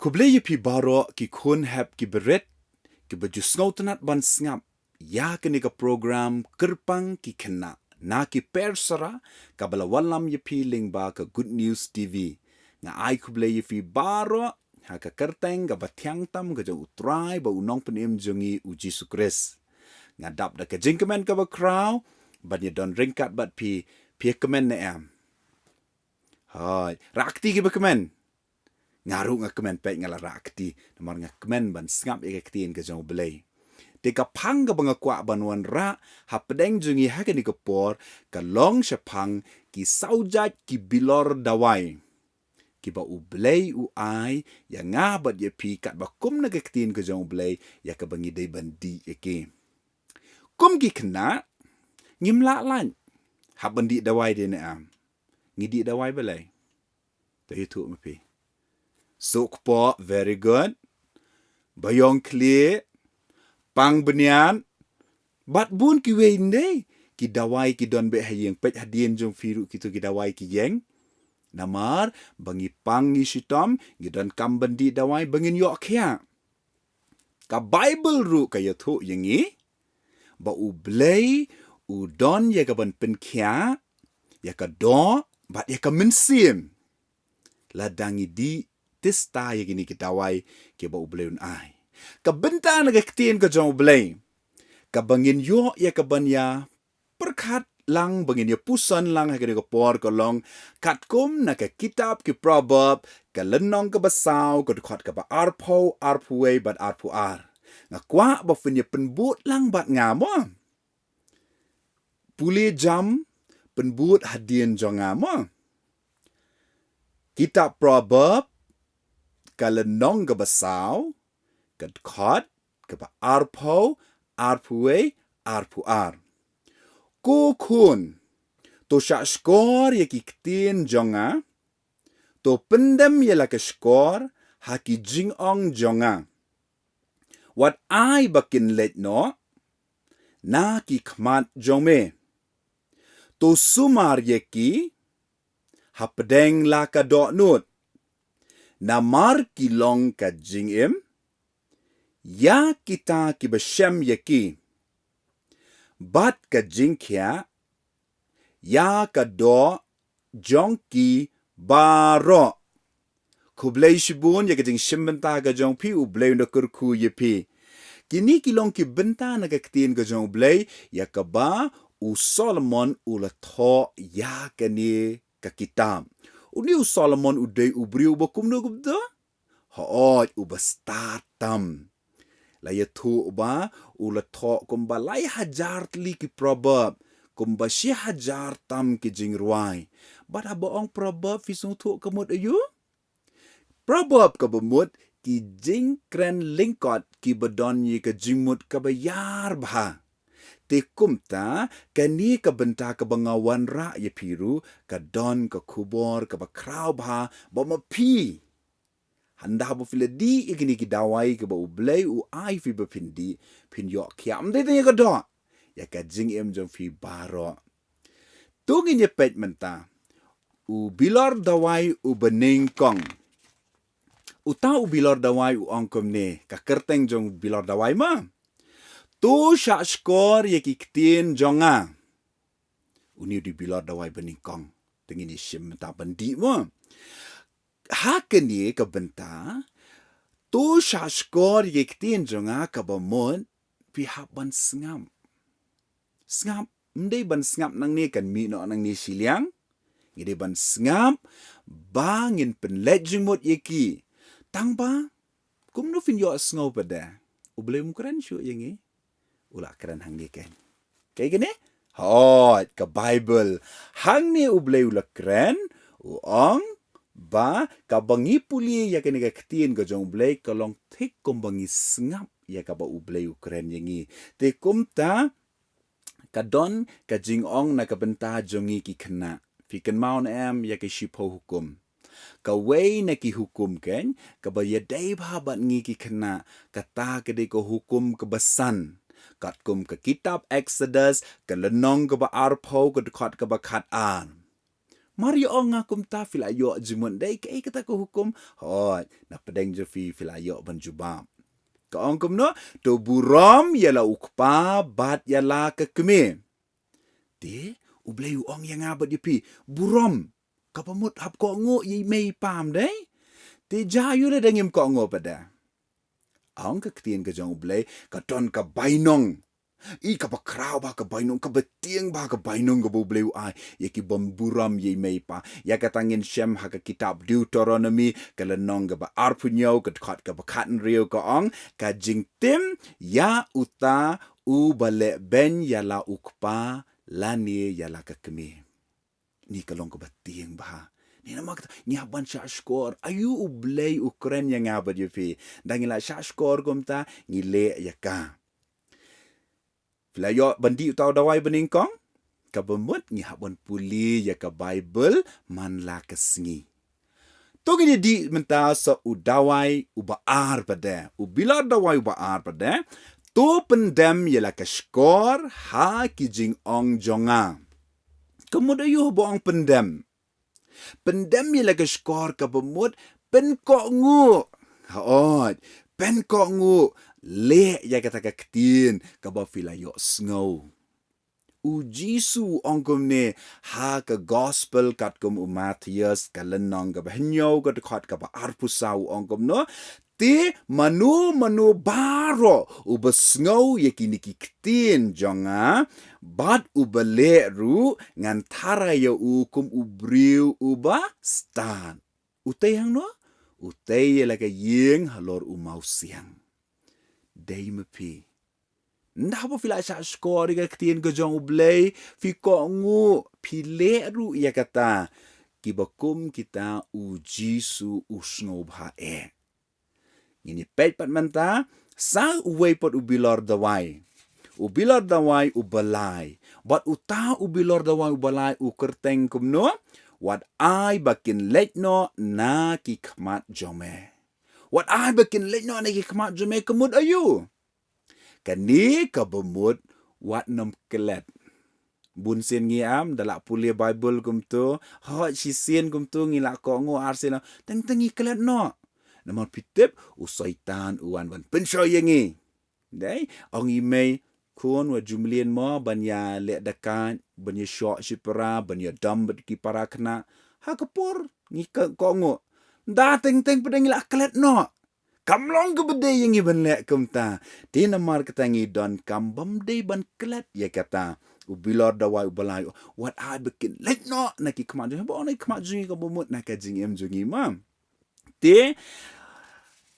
Khublei pi baro ki kun hap ki beret ki baju snautanat ban sngap ya kini ka program Kyrpang ki Khynnah na ki PERSARA kabala wanlam pi lingba ka Good News TV nga ai Khublei pi baro ha ka kyrteng ka bathyangtam ka jong utrai ba unong penim jongi uji sukres nga dap da ka jingkemen ka ba kraw ban ye don ringkat bat pi kemen na am hai rakti ki ba kemen ngaru nga kemen pe ngala rakti namar nga kemen ban sngap ye Ktien Ka jong Blei Teka pang ka banga kwa banwan ra hapdeng jungi hakani ka por ka long shapang ki saujat ki bilor dawai kiba U Blei U ai ya nga bat ye pi kat ba kum na ka Ktien Ka jong Blei ya ka bangi dai bandi eke kum ki Khynnah ngimla lan habandi dawai de na am ngidi dawai belai tayu tu mapi sok po very good bayong clear pang benian bat bun ki wende ki dawai ki don be hayeng pet hadien jong firu kitu ki dawai ki yeng namar bangi pang ni shitom gi don kambandi dawai bangin yok khia ka bible ru ka yathu yengi ba U Blei U don ye ka ban pen khia ya ka do bat ya ka mynsiem la dangi di testa ye gini ki dawai ke ba U Blei Un ai ka benta na ka Ktien Ka jong Blei ka bangin yo ya ka banya perkat lang bangin ya pusan lang ha ka por ka long kat kum na ka kitab ki proverb ka lenong ka basaw ka khot ka ba arpuwe bat arpu ar nga kwa ba fin ya penbut lang bat ngamo puli jam penbut hadien jong ngamo kitab proverb ka lenong ka basaw ka khot ka ba arpuwe arpu ar ko kun to sha skor ye ki Ktien jonga to pendem ye la ka skor ha ki jinglong jonga wat ai bakin let no na ki khmat jome to sumar ye ki hapdeng la ka do nut na mar ki long ka jingem ya kita ki beshem ye ki bat ka jingkhia ya ka do jong ki baro Khublei shibun ya ka jing shimbenta ka jong pi U Blei na kyrkhu ye pi kini ki long ki benta na ka Ktien Ka jong Blei ya ka ba U Solomon U la tho ya ka ni ka kitab uni U Solomon U dei U briu ba kumno gubda hooj U bastatam la ya thu ba U la tho kumba lai hajar tli ki proverb kumba shi hajar tam ki jingruai bat haba ong proverb fi sngewthuh kamut ayu proverb ka bamut ki jingkren lingkot ki badon ye ka jingmut ka bayar bha te kumta kani ka benta ka bangawan ra ye piru ka don ka khubor ka ba kraw bha ba mapi handa bo filadi igini ki dawai ke ba U Blei U ai fi ba pindi pin yo khiam de ka do ya ka jing em jong fi baro tungin ye pet menta U bilor dawai U bening kong U ta U bilor dawai U ongkom ne ka kyrteng jong bilor dawai ma tu sha skor ye ki Ktien jonga uni di bilor dawai bening kong tengin ni shim menta bandi mo hakeni ka benta tu sha skor ye Ktien jonga ka bamon pi hap ban sngap mdei ban sngap nang ni kan mi no nang ni siliang ngide ban sngap bangin penlet jingmut ye ki tangba kumno fin yo sngewbha da U Blei mukran shu yengi ula kran hang ni ken kay gani hot ka bible hang ni U Blei ula kran U ong ba ka bangi puli ya kene ka Ktien Ka jong Blei ka long thik kom bangi sngap ya ka ba U Blei Ukraine yengi te kumta ka don ka jingong na ka benta jongi ki Khynnah fi kan mau na am ya ka shipo hukum ka wei na ki hukum ken ka ba ya dai ba bat ngi ki Khynnah ka ta ka de ko hukum ka basan kat kum ka kitab Exodus ka lenong ka ba arpo ka khot ka ba khat an Mari ong akum ta filayo jumun dai kai kata ko hukum. Hot, na pedeng jo filayo ban jubab. Kaong kumno, to buram yala ukpa bat yala kekeme. Te, U Blei ong yang abad pi buram. Kapamut hap ko ngo yi mei pam dai. Te jayu le dengim ko ngo pada. Ang Ktien Ka jong U Blei ka ton ka bainong. I ka bakrau ba ka bainong ka betieng ba ka bainong ka U Blei ai ye ki buram ye mei pa ya ka tangin shem ha ka kitab Deuteronomy ka lenong ka ba arpunyo ka khat ka bakaten rio ka ong ka jingthmu ya uta u bale ben ya la ukpa lani ya la ka keme ni ka long ka betieng ba ni nama kata ni haban sya skor ayu U Blei Ukraine yang abad ye fi dangila sya skor gumta ngile ya ka Filayo bandi utau dawai beningkong, kabemut ngi habon puli ya ka Bible man la kesngi. Togi di menta sa udawai ubaar pada, ubila dawai ubaar pada, to pendem ya la keskor ha ki jinglong jonga. Kemudian boang pendem. Pendem ya la keskor kabemut penkok ngu. Haot, penkok ngu. Le ya kata ka Ktien ka ba filayo sngewthuh. U Jisu ongkum ne ha ka gospel kat kum u Matius ka lenong ka bahnyo ka dekat ka ba arpusau ongkum no. Te manu baro u besngewthuh ye kini ki Ktien jonga bat u bele ru ngantara ya u kum u briu u ba stan. Utay hang no? Utay ya la ka yeng halor u mau siang. Day mepi. Ndah po fila sa skor ka Ktien Ka jong U Blei fi ko ngu pile ru ya kata kibakum kita u Jisu u sngewbha e. Ini pet pat menta sa uway pot ubilor dawai. Ubilor dawai u balai. Bat uta ubilor dawai u balai u kyrteng kumno wat ai bakin letno na ki khmat jome. Wat ai bakin letno na ki khmat jome kemud ayu. Kani ka bemut wat nom kelet. Bun sen ngiam dalak puli Bible kum tu. Hot si sen kum tu ngilak ko ngo arsen. Teng-tengi kelet no. Namun pitip usaitan uan ban pensyo yengi. Dai ong imei kun wa jumlien mo banya lek dekat banya syok sipra banya dambet ki para kena. Ha kepur ngi ko ngo. Da teng-teng pedang ngilak kelet no. Kamlong ke bedai yang iban lek kumta. Di namar ketangi don kambam day ban kelat ya kata. Ubilor dawai ubalai. Wat ai bikin lek no naki kemak jungi. Bawa nak kemak jungi ka bumut nak jing jungi mam. Ti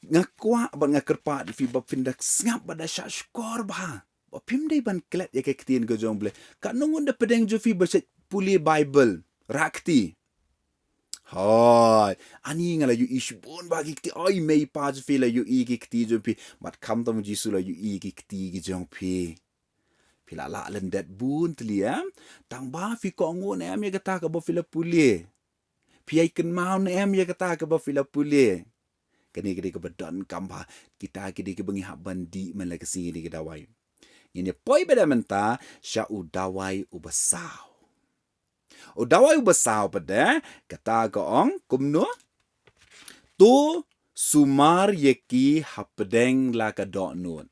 ngakwa ban ngakerpa di fi bab findak ngap pada syak skor bah. Bapim day ban kelat ya ke Ktien Ka jong Blei. Kak nungun da pedang jufi baset puli Bible. Rakti. Hai, ani ngala yu ishbon bagi kti ai mei pa ju fi la yu i ki kti ju pi mat khamtam Jisu la yu i ki kti ki jong pi pila la lendet bun tli tang ba fi ko ngo ne am ya kata ka ba fi la puli pi ai ken mau ne am ya kata ka ba fi la puli kani kedi ka badan kamba kita kedi ke bengi hak bandi men la kesini di dawai ini poi beda menta sya u dawai u besau o dawai besau pada kata gaong kumno tu sumar yeki hapdeng la ka donut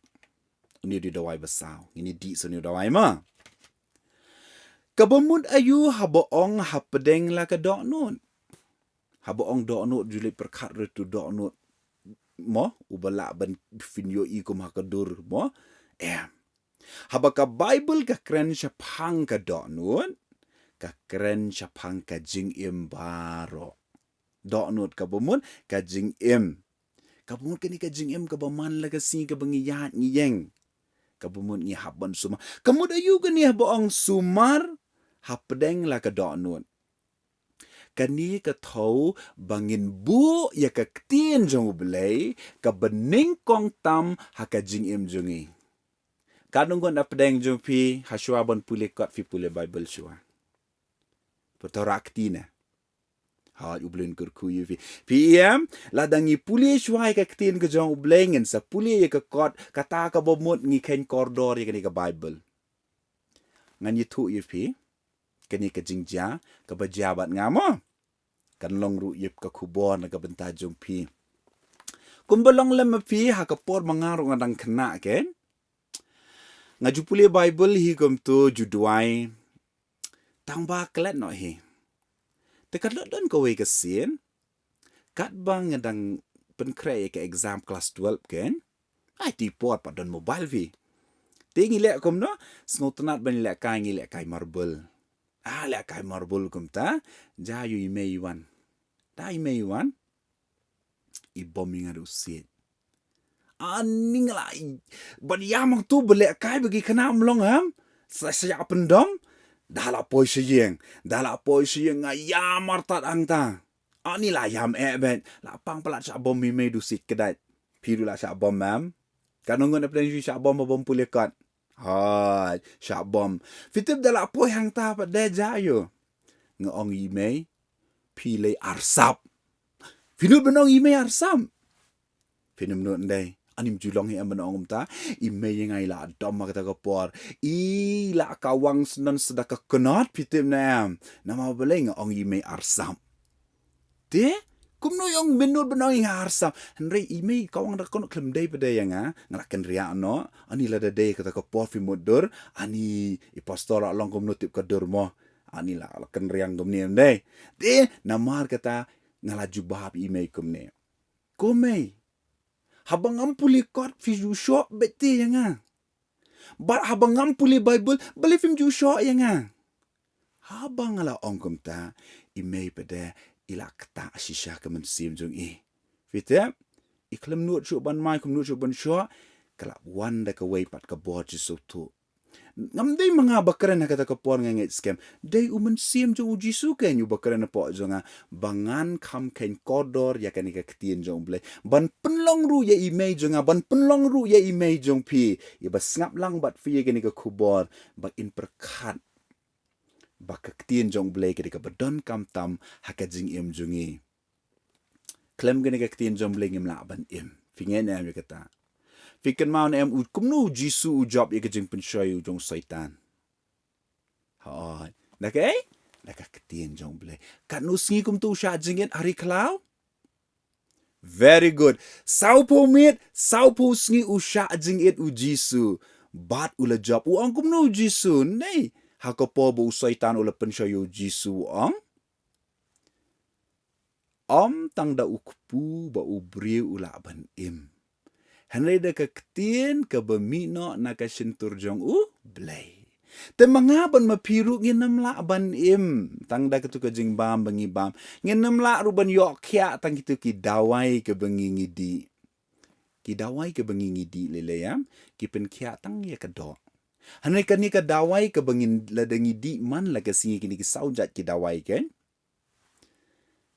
ini di dawai besau ini di suni dawai ma kabamud ayu haboong hapdeng la ka donut haboong donut juli perkat retu donut mo ubala ban finyo i kum hakadur mo habaka Bible ka kren syapang ka donut ka keren syapang ka jingim baro. Donut ka bumut ka jingim. Ka bumut ka ni ka jingim ka baman la ka si ka bangiyat ngiyeng. Ka bumut ngi haban sumar. Kamud ayu ka ni boong sumar hapdeng la ka donut. Kani ka tau bangin bu ya ka Ktien jong U Blei ka bening kong tam ha ka jingim jongi. Kadung kon hapdeng jong pi haswa bon pule kot fi pule Bible syua. Petorak tina. Ha U Blei kyrkhu yu fi. PM ladangi puli syuai ka Ktien Ka jong U Blei ngen sa puli ya ka kot kata ka bomut ngi ken koridor ya ka Bible. Ngan yitu yu fi. Kani ka jingja, ka bajabat ngamo. Kan long ru yip ka khubor na ka bentajong pi. Kumbalong lem pi ha ka por mangaru ngadang kena ken. Ngajupuli Bible hi kum tu juduai. Tang ba klet no hi. Tekat lo don ka wei ka sin. Kat bang ngadang penkre ka exam kelas 12 ken. Ai ti por pa don mobile vi. Ti ngilek kum no, sngewthuh ban lek kai marble. Lek kai marble kum ta, jayu imei wan. Da imei wan. Ibom ingat usit. Aning lah. Ban yamang tu belek kai bagi kena melong ham. Saya pendom. Dah la poi siyeng. Ngayam martat angta. Ani lah yam ben. Lapang pelat syak bom imei dusit kedat. Piru lah syak bom ham. Kanongon apa yang syak bom pulikat. Hai, syak bom. Fitip dah la poi hang ta pada jayo. Ngeong imei. Pilih arsap. Finut benong imei arsam. Finum nut ndai. Anim julong hi benong ta. Imei yang ai la dom kata kapor. La kawang senon sedaka kenot pitip na am. Nama boleh ngeong imei arsam. Te? Kumno yang benut benong yang arsam. Henry imei kawang dak konok klem dai pada yang ngelakan ria no. Ani la dai kata kapor fi mudur. Ani pastor long kumno tip kadur mo. Ani la lakan riang kumni ndai. Te namar kata ngalaju bahap imei kumne. Kumei. Habang ampuli kot fi shop beti yang Bar habang ampuli Bible beli film shop yang Habang ala ongkum ta imei pada ila kata shisha ke mynsiem jong Fitap iklam nuot shop ban mai kum nuot shop ban shop kalap wanda ka wei pat ka bo jisutu. Ngam day mga bakaran na kata kapor nga ngit scam. Day mynsiem jong ujisu ken yu bakaran na po jong bangan kam ken kodor ya kan ktien jong blei. Ban penlong ru ya imei jong ban penlong ru ya imei jong pi. Ya ba ngap lang bat fi kan khubor ba in perkat. Ba ktien jong blei kan badon khamtam hakajing im jongi. Klem kan ktien jong blei ngim la ban im. Fingen em kata. Fikan mau na kumno jisu job ya kajing pensyayu jong saitan. Hai. Nakay? Nakakatien jong blei. Kat nusngi kum tu sya jingit hari kelau? Very good. Saupo mit, saupo sngi usya jingit u jisu. Bat ula job uang kumno jisu. Nei. Hakapo bo saitan ula pensyayu jisu ang? Tang da ukpu ba ubri ula ban im. Henry da ktien ka bemino na ka sintur jong U Blei. Te mangaban mapiru nginam la ban im. Tang da ketu ka jing bam bengi bam. Nginam la ruban yok kya tang kitu ki dawai ke bengi ngidi. Ki dawai ke bengi ngidi lele yam. Ki pen kya tang ya ka do. Henry ka ni ka dawai ke bengi lada ngidi man la ka singi kini ki saujat ki dawai ken.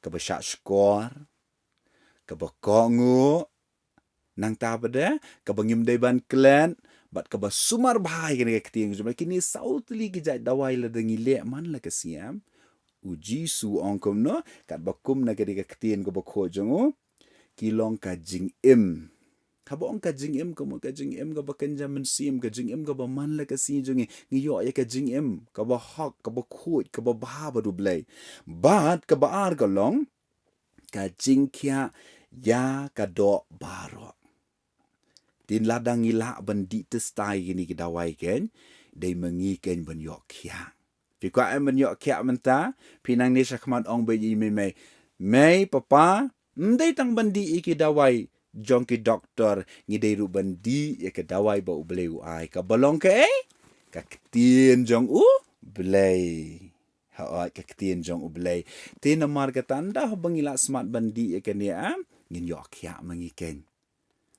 Ka besyak skor. Ka bekongu. Nang ta pada kabangim daiban klan bat kaba sumar bahai kini ktien kini sautli kijai dawai la dengi le man la kasiam uji su ongkom no kat bakum na kini ktien ko bakho jongo kilong ka jing im kaba ong ka jing im ko ka jing im ka bakanja mynsiem ka jing im ka ba man la kasi jongi ngiyo ya ka jing im ka ba hak ka ba khut ka ba ba du blei bat ka ba ar galong ka jing kya ya ka do baro Din ladang ila bandi testai gini kedawai ken. Day mengi ken ben yok kya. Fikwa em ben yok kya menta. Pinang ni sakman ong bayi mei. Mei papa. Day tang bandi iki dawai. Jong ki doktor. Ngidai ru bandi ya kedawai ba U Blei ai. Ka balong ke Ka ktien jong U Blei. Haat ka ktien jong U Blei. Tina marga tanda bangila smart bandi ya ken ya. Ngin yok kya mengi ken.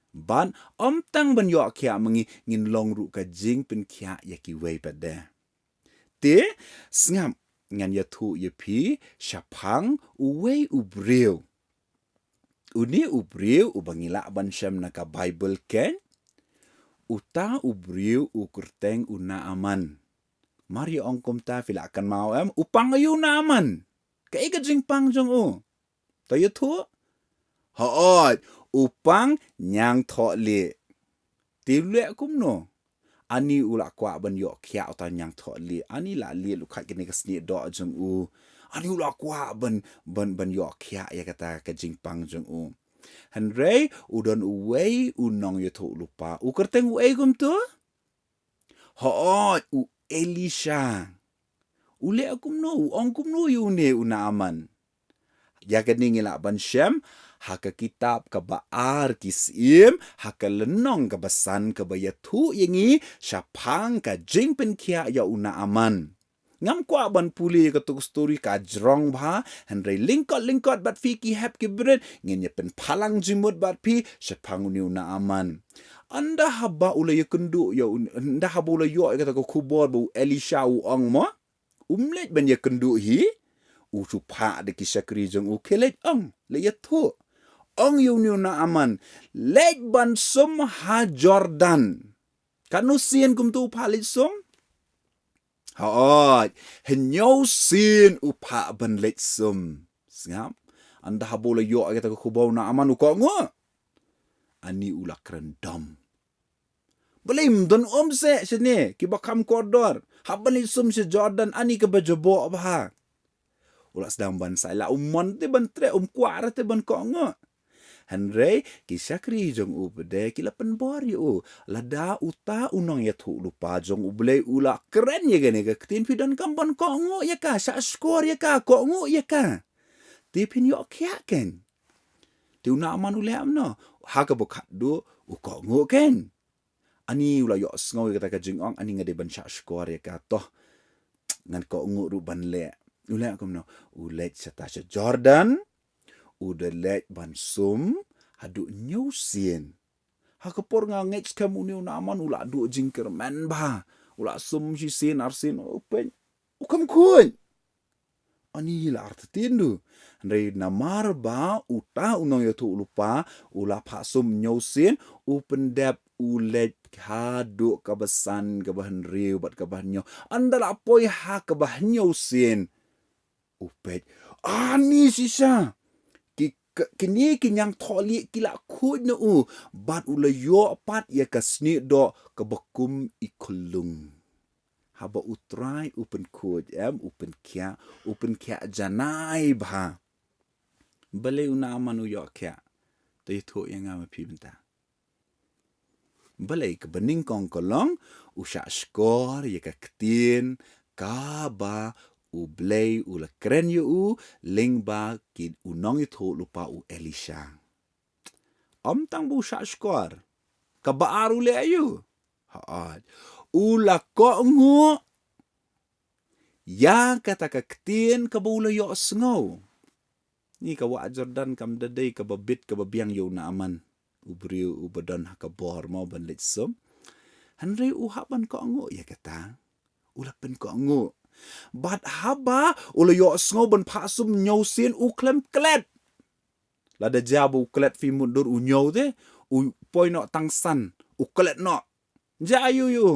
Ban tang ban yok kya mengi ngin long ru ka jing pen kya ya ki wei pada. Te ngam ngan ya thu ya pi syapang uwei ubreu. Uni ubreu ubangila ban syam na ka Bible ken. Uta ubreu kyrteng una aman. Mari ongkom ta fila akan mau upang ayu na aman. Ka ika jing pang jong u. Ta ya thu? Haat upang nyang tho le. Ti le kumno. Ani ulak kuat ban yok kia utan yang thok li. Ani la li lukat kini kesni dok jeng u. Ani ulak kuat ban yok kia ya kata ke jingpang jeng u. Henry udon uwei unong yo thok lupa. U kyrteng uwei gum tu? Hoot u Elisha. Ule kumno u ong kumno yu ne una aman. Ya kening ilak ban Shem, haka kitab ke baar kisim, haka lenong ke besan ke bayatu yengi, syapang ke jingpen kia ya una aman. Ngam kwa ban puli ke tuk story ka jrong bha, henry lingkot bat fi ki hap ki bred, ngin ye pen palang jimut bat pi, syapang uni una aman. Anda haba ula ya kendu, ya anda haba ula ya kata ke khubor bu Elisha u ong mo, umlet ban ya kendu hi, u supa de kisah jong u kelet ong le ya tu ong yu na aman let ban sum ha Jordan kanu sien kum tu palit sum ha henyo sien u pa ban let sum ngam anda habola yo kata ko bau na aman u ko ngo ani ulak rendam Belim don se sini kiba kam koridor haban sum se Jordan ani ke bajabo bah ulas sedang ban sai la umon te ban tre kuara te ban ko ngo Henry kisah jong u bede kila penbor yu lada uta unong ya thu lupa jong u Blei ula keren ya gane ke Ktien pidan kamban ko ngo ya ka sa skor ya ka ko ngo ya ka tipin yo kya ken ti una aman ule amno ha ka bokat do u ko ngo ken ani ula yo sngo kata ka jingong ani ngade ban sa skor ya ka toh ngan ko ngo ru ban le ule akomno ulet sata Jordan udelet ban sum hadu nyusien hakapor nga ngets kamu ni naman ula du jingker man ba ula sum si sin arsin open ukam kun ani la artindu ndai namar ba uta unong yo tu lupa ula pa sum nyusien open dep ulet hadu kabasan kabahan riu bat kabahanyo andala poi ha kabahanyo sin upet ani sisa kini kinyang tholi kila khud na u bat ula yo pat ya kasni do kebekum ikulung haba utrai upen khud upen kya janai bha Blei una manu yo kya to itu yang ngam pi benta Blei ke bening kong kolong usha skor ya ka Ktien Ka U Blei ula keren yu lingba ki unong itu lupa u Elisha. Tang bu syak skor. Ka baaru le ayu. Haat. Ula ko ngo. Ya kata ka Ktien ka ula yo sngo. Ni ka wa Jordan kam dadai ka babit ka babiang yu na aman. Ubriu u badan ha ka bor mau ban litsum. Henry u haban ko ngo ya kata. Ula pen ko ngo. Bat haba ula yo sngo ban pasum nyausin u klem klet. Lada jabu klet fi mundur u nyau te u poi no tangsan u klet no. Ja ayu yu.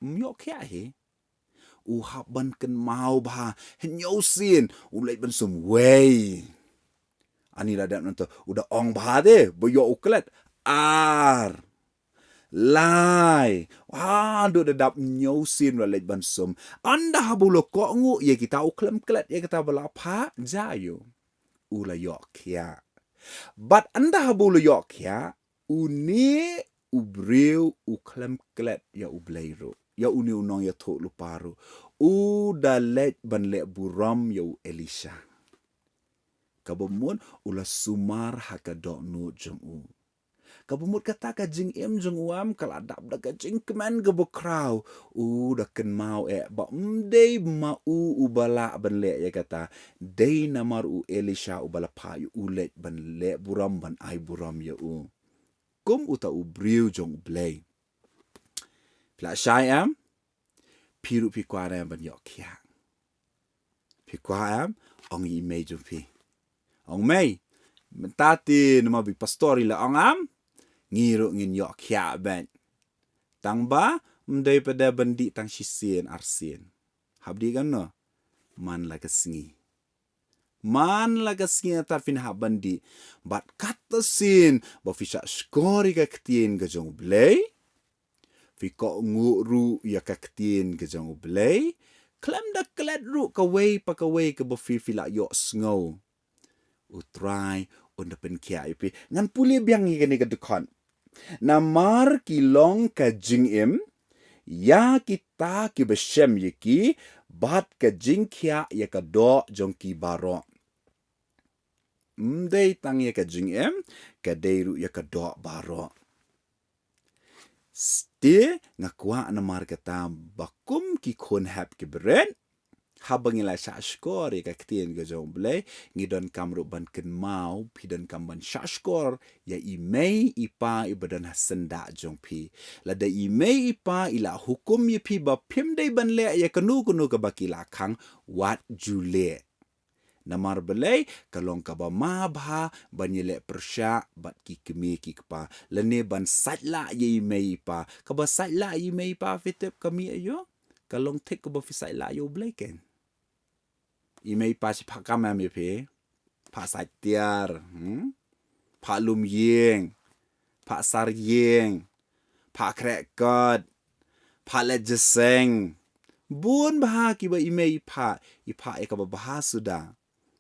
Myo kya he. U haban ken mau ba nyausin u leit ban sum wei. Ani lada nanto udah ong ba de boyo u klet ar. Lai. Aduh dedap nyausin walet bansum. Anda habulo ko ngu ye kita uklem klet ye kita belapa jayu. Ula yok ya. But anda habulo yok ya. Uni ubriu uklem klet ya Blei ru. Ya uni unong ya tok luparu. Uda let ban let buram ya Elisha. Kabamun ula sumar hakadok nu jong u. Kabumut kata ka jing jong uam kaladap da ka jing keman ke bokraw da ken mau ba mdei ma ubala ban le ya kata dei namar u Elisha ubala pa yu ulet ban le buram ban ai buram ya u kum uta ubriu jong Blei pla syaiam piru pi kwara ban yok ya pi kwam ong i mei jong pi ong mei mentati nama bi pastori la ong am ngiru ngin yok kya ben tang ba mdai pada bandi tang sisien arsien habdi kan no man la kesngi tar fin ha bandi bat kata sin ba fisha skori ka Ktien ka jong Blei Fiko ngu ru ya ka ktien ka jong U Blei. Klem da klet ru ka wei pa ka wei ka befifi la yok sngau. Utrai unda pen kia ipi. Ngan puli biang ni ka dekon. Namar kilong ka jingim. Ya kita ki beshem yiki. Bat ka jingkia ya ka do jong ki baro. Mdei tang ya ka jingim. Ka deiru ya ka do baro. Ste ngakwa namar kata bakum ki khon hap ki beren. Habang ila syashkor ya ka ktien ka jong Blei. Ngidon kamru ban ken mau. Pidon kam ban syashkor. Ya imei ipa ibadan hasenda jong pi. Lada imei ipa ila hukum ya pi ba pimdei ban le ya kenu ka baki lakang. Wat jule. Namar Blei, kalong kaba mabha, ban yele persya, bat ki kemi ki kepa. Lene ban satla ye imei pa. Kaba satla ye imei pa fitep kami ayo. Kalong tek kaba fi satla yo Blei ken. Imei pa si pak kamam ye pe. Pak satiar. Pak lum yeng. Pak sar yeng. Pak krekot. Pak lejeseng. Bun baha kiba imei pa. Ipa eka baha sudah.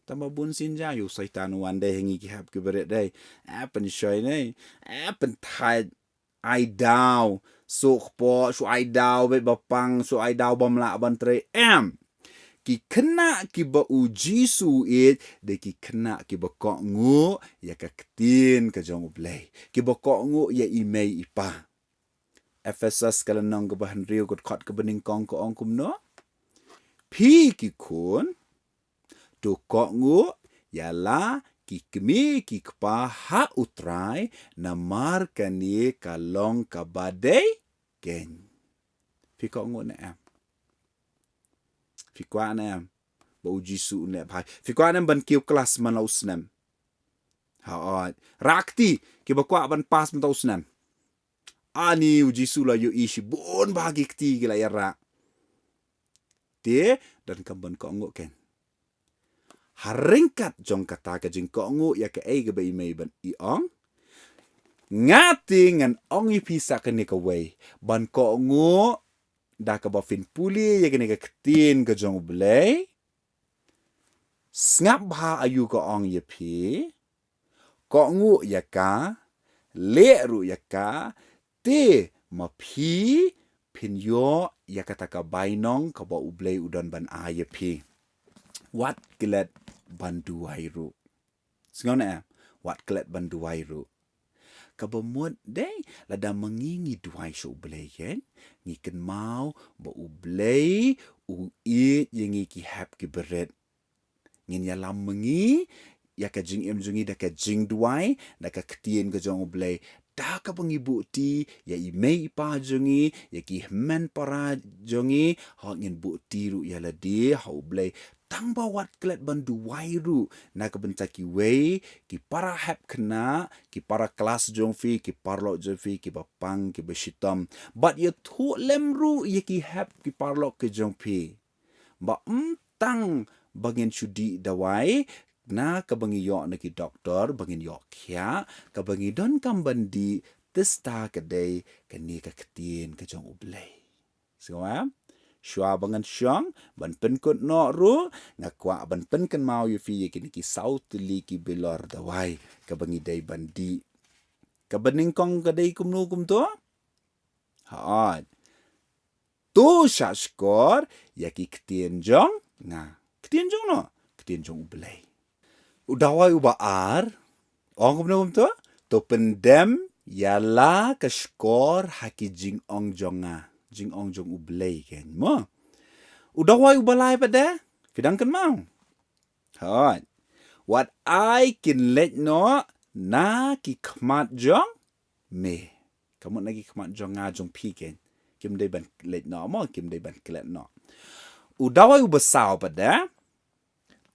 Tambah bun sinja yu saitan wande hengi ki hap ki beret day. Apen shoy nay. Apen thai ai daw. Sok po su ai daw bet bapang su ai daw bamla bantre ki Khynnah ki ba uji su it de ki Khynnah ki ba kok ngu ya ka ktien ka jong U Blei. Ki ba kok ngu ya imei ipa. Efesus kalanong gabahan riu kot kot kebening kong ko ong kumno. Pi ki kun tu kok ngu yala ki kemi ki kepa ha utrai namar kani kalong kabadei ken. Pi kok ngu na am. Pi kwa na am. Ba uji su na pai. Pi kwa na ban kiu kelas man lau senam. Haot. Rakti ki ba kwa ban pas man tau senam. Ani uji su la yu ishi bon bagi kti gila yara. Te dan kamban kok ngu ken. Haringkat jong kata ka jing kok ngu ya ka ei ga ba imei ban iong. Ngati ngan ong ipisa ka ni ka wei. Ban kok ngu da ka ba fin puli ya ka ni ka ktien ka jong U Blei. Sngewbha ayu ka ong ya pi. Kok ngu ya ka. Le ru ya ka. Te ma pi. Pin yo ya kata ka bainong ka ba U Blei udan ban a ya pi. Wat kelet banduai ru. Sengau na wat kelet banduai ru. Kabamut day lada mengingi duai so U Blei ken. Ngiken mau ba U Blei u it yengi ki hap ki beret. Ngin ya lam mengi ya ka jing jungi da ka jing duai da ka ktien ka jong U Blei. Da ka pengibu ti ya imei pa jungi ya ki men para jungi ha ngin bu ti ru ya ladi ha U Blei. Tang ba wat kelet bandu wairu na ka bentaki wei ki para hap Khynnah ki para kelas jong fi ki parlo jong fi ki bapang ki beshitam but ye thu lemru ye ki hap ki parlo ke jong fi ba tang bangin sudi dawai na ka bangi yo na ki doktor bangin yo kya ka bangi don kam bandi testa ka day ka ni ka ktien ka jong U Blei so Shua bangan syong, ban pen kot no ru, ngakwa ban pen kan mau yu fi kini ki saut li ki belor dawai, ka bangi day bandi. Ka bening kong ka day kumno kumto? Haad. Tu syashkor, ya ki ktien jong, nga. Ktien jong no? Ktien jong U Blei. Udawai ubaar, ong kumno kumto? Tu pendem, yala ka skor haki jing ong jong nga. Jing ong jong U Blei ken mo. Udawai ubalai pada. Fidang kan mau. Hot. What I can let no na ki kmat jong me. Kamu lagi kmat jong nga jong pi ken. Kim day ban let no mo kim day ban klet no. Udawai ubasau pada.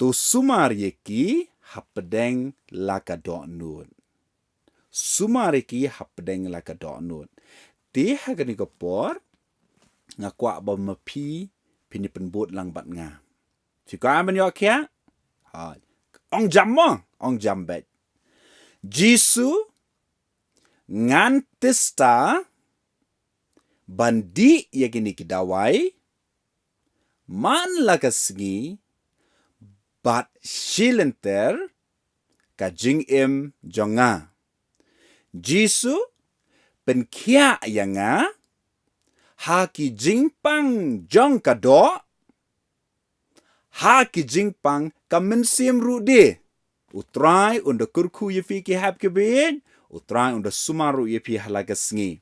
Tu sumar yeki hapdeng laka do nun. Sumar yeki hapdeng laka do nun. Ti hagani kopor ngakwa ba mapi pini penbut lang bat nga. Sika man yo kya? Ha. Ong jam mo, ong jam bet. Jisu ngan testa bandi yakini kidawai, man lagasngi, bat shilenter, ka jingim jonga. Jisu, penkia yanga, haki jingpang jong kado, haki jingpang ka mynsiem rudi. Utrai unda kyrkhu yefi ki hap kebin, utrai unda sumaru yefi halagasngi.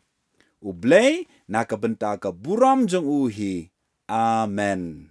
U Blei naka benta ka buram jong uhi. Amen.